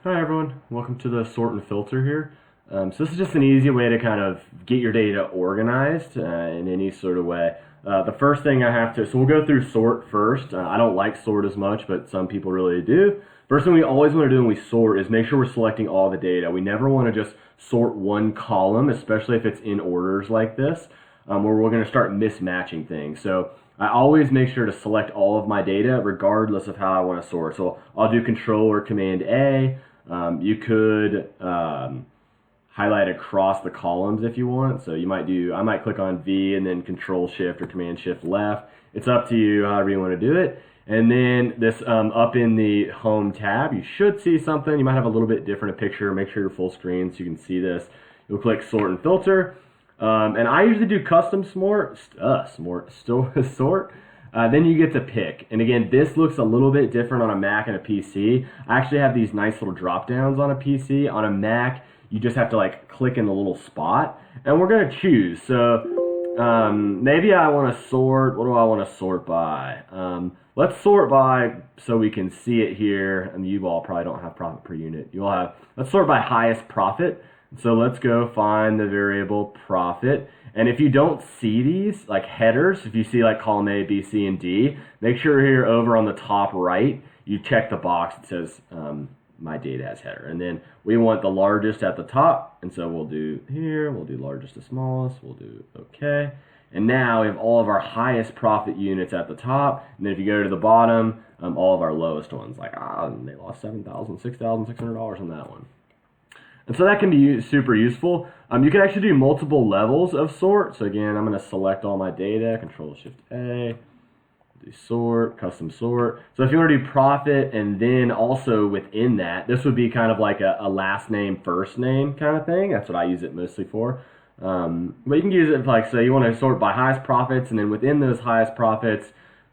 Hi everyone, welcome to the sort and filter here. So this is just an easy way to kind of get your data organized in any sort of way. The first thing I have to, so we'll go through sort first. I don't like sort as much, but some people really do. First thing we always want to do when we sort is make sure we're selecting all the data. We never want to just sort one column, especially if it's in orders like this, where we're going to start mismatching things. So I always make sure to select all of my data regardless of how I want to sort. So I'll do Control or Command A. You could highlight across the columns if you want. So you might do, I might click on V and then Control Shift or Command Shift left. It's up to you, however you want to do it. And then this up in the Home tab, you should see something. You might have a little bit different a picture. Make sure you're full screen so you can see this. You'll click Sort and Filter. And I usually do custom sort. Then you get to pick. And again, this looks a little bit different on a Mac and a PC. I actually have these nice little drop downs on a PC. On a Mac, you just have to like click in the little spot. And we're going to choose. So maybe I want to sort, what do I want to sort by? Let's sort by, so we can see it here. And you all probably don't have profit per unit. You all have, let's sort by highest profit. So let's go find the variable profit. And if you don't see these, like headers, if you see like column A, B, C, and D, make sure here over on the top right, you check the box that says my data has header. And then we want the largest at the top. And so we'll do here, we'll do largest to smallest, we'll do okay. And now we have all of our highest profit units at the top. And then if you go to the bottom, all of our lowest ones, like they lost $7,000, $6,600 on that one. And so that can be super useful. You can actually do multiple levels of sort. So again, I'm going to select all my data, Control Shift A, do sort, custom sort. So if you want to do profit and then also within that, this would be kind of like a last name, first name kind of thing. That's what I use it mostly for. But you can use it like, so you want to sort by highest profits, and then within those highest profits,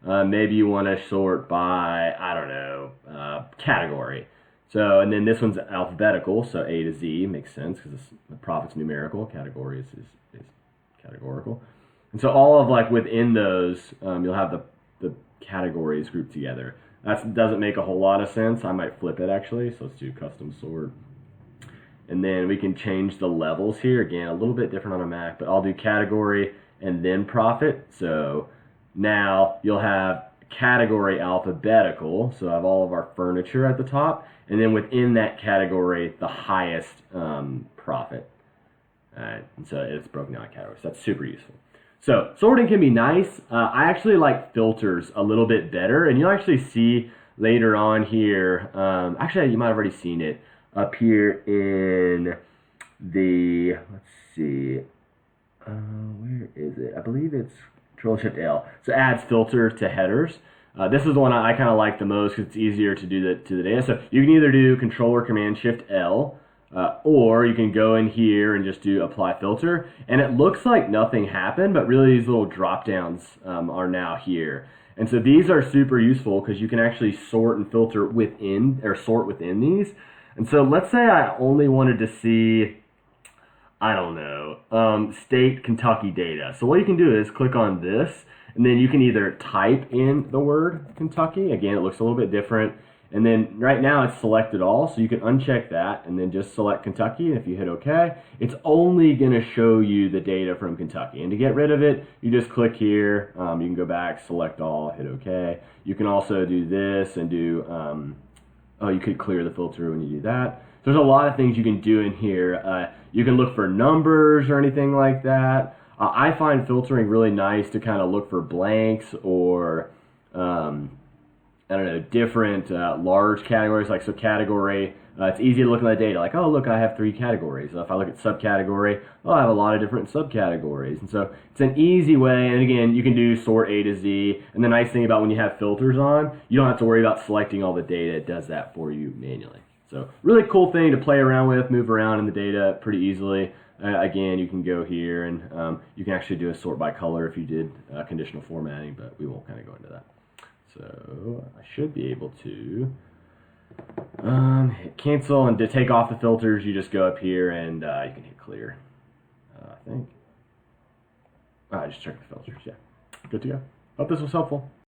maybe you want to sort by, I don't know, category. So, and then this one's alphabetical, so A to Z makes sense because the profit's numerical, category is categorical. And so all of like within those, you'll have the categories grouped together. That doesn't make a whole lot of sense. I might flip it actually, so let's do custom sort. And then we can change the levels here. Again, a little bit different on a Mac, but I'll do category and then profit. So now you'll have category alphabetical, so I have all of our furniture at the top, and then within that category, the highest profit. And so it's broken down in categories. So that's super useful. So sorting can be nice. I actually like filters a little bit better, and you'll actually see later on here, actually you might have already seen it up here in the, let's see, where is it? I believe it's Control Shift L. So adds filter to headers. This is the one I kind of like the most because it's easier to do that to the data. So you can either do Control or Command Shift L, or you can go in here and just do Apply Filter. And it looks like nothing happened, but really these little drop downs are now here. And so these are super useful because you can actually sort and filter within, or sort within these. And so let's say I only wanted to see, I don't know, state Kentucky data. So what you can do is click on this, and then you can either type in the word Kentucky. Again, it looks a little bit different. And then right now it's selected all, so you can uncheck that and then just select Kentucky. And if you hit OK, it's only going to show you the data from Kentucky. And to get rid of it, you just click here. You can go back, select all, hit OK. You can also do this and do, oh, you could clear the filter when you do that. There's a lot of things you can do in here. You can look for numbers or anything like that. I find filtering really nice to kind of look for blanks or, I don't know, different large categories. Like, so category, it's easy to look at the data. Like, oh, look, I have 3 categories. So if I look at subcategory, oh, I have a lot of different subcategories. And so it's an easy way. And again, you can do sort A to Z. And the nice thing about when you have filters on, you don't have to worry about selecting all the data. It does that for you manually. So really cool thing to play around with, move around in the data pretty easily. Again, you can go here and you can actually do a sort by color if you did conditional formatting, but we won't kind of go into that. So I should be able to hit cancel, and to take off the filters, you just go up here and you can hit clear. I think. I just checked the filters, yeah. Good to go. Hope this was helpful.